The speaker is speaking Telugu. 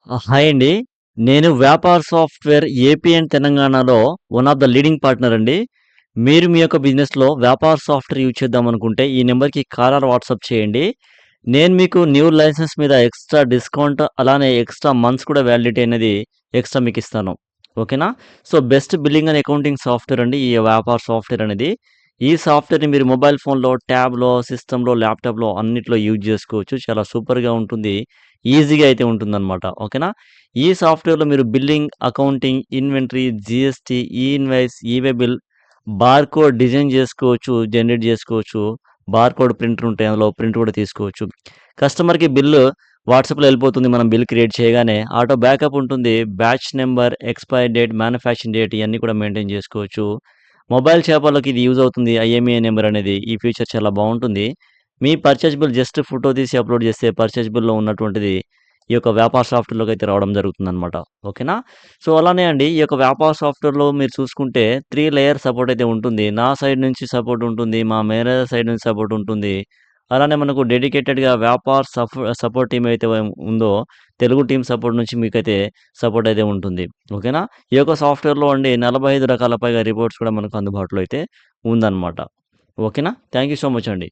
హాయ్ అండి. నేను వ్యాపార్ సాఫ్ట్‌వేర్ ఏపీ అండ్ తెలంగాణలో one of the leading partner అండి. మీరు మీ యొక్క బిజినెస్‌లో వ్యాపార్ సాఫ్ట్‌వేర్ యూజ్ చేద్దామనుకుంటే ఈ నంబర్‌కి కాల్ ఆర్ వాట్సాప్ చేయండి. నేను మీకు న్యూ లైసెన్స్ మీద ఎక్స్‌ట్రా డిస్కౌంట్ అలానే ఎక్స్‌ట్రా మంత్స్ కూడా వ్యాలిడిటీ అనేది ఎక్స్‌ట్రా మీకిస్తాను. ఓకేనా? So, best billing and accounting software అండి ఈ వ్యాపార్ సాఫ్ట్‌వేర్ అనేది. ఈ సాఫ్ట్‌వేర్‌ని మీరు మొబైల్ ఫోన్‌లో, ట్యాబ్‌లో, సిస్టమ్‌లో, ల్యాప్‌టాప్‌లో అన్నిట్లో యూజ్ చేసుకోవచ్చు. చాలా సూపర్‌గా ఉంటుంది. ఈజీగా అయితే ఉంటుందన్నమాట. ఓకేనా? ఈ సాఫ్ట్‌వేర్‌లో మీరు billing, accounting, inventory, GST, invoice, e-way bill, barcode design జేసుకోవచ్చు, జనరేట్ జేసుకోవచ్చు. బార్‌కోడ్ ప్రింటర్ ఉంటాయి. అందులో ప్రింట్ కూడా తీసుకోవచ్చు. కస్టమర్‌కి బిల్లు వాట్సాప్‌లో ఎళ్ళిపోతుంది. మనం బిల్ క్రియేట్ చేయగానే. ఆటో బ్యాకప్ ఉంటుంది. Batch number, expiry date, manufacturing date ఇయన్నీ కూడా మెయింటైన్ జేసుకోవచ్చు. మొబైల్ షాపులకి ఇది యూజ్ అవుతుంది. ఐఎంఈఐ నంబర్ అనేది. ఈ ఫీచర్ చాలా బావుంటుంది. మీ పర్చేజ్ బిల్ జస్ట్ ఫోటో తీసి అప్‌లోడ్ చేస్తే పర్చేజ్ బిల్‌లో ఉన్నటువంటిది ఈ యొక్క వ్యాపార సాఫ్ట్‌వేర్‌లోకైతే రావడం జరుగుతుందనమాట. ఓకేనా? సో, అలానే అండి ఈ యొక్క వ్యాపార సాఫ్ట్‌వేర్‌లో మీరు చూసుకుంటే 3 లేయర్ సపోర్ట్ అయితే ఉంటుంది. నా సైడ్ నుంచి సపోర్ట్ ఉంటుంది. మా మేనేజర్ సైడ్ నుంచి సపోర్ట్ ఉంటుంది. అలానే మనకు డెడికేటెడ్‌గా వ్యాపార్ సపోర్ట్ టీమ్ అయితే ఉందో తెలుగు టీమ్ సపోర్ట్ నుంచి మీకైతే సపోర్ట్ అయితే ఉంటుంది. ఓకేనా? ఈ యొక్క సాఫ్ట్‌వేర్‌లో అండి 45 రకాల పైగా రిపోర్ట్స్ కూడా మనకు అందుబాటులో అయితే ఉందన్నమాట. ఓకేనా? థాంక్ యూ సో మచ్ అండి.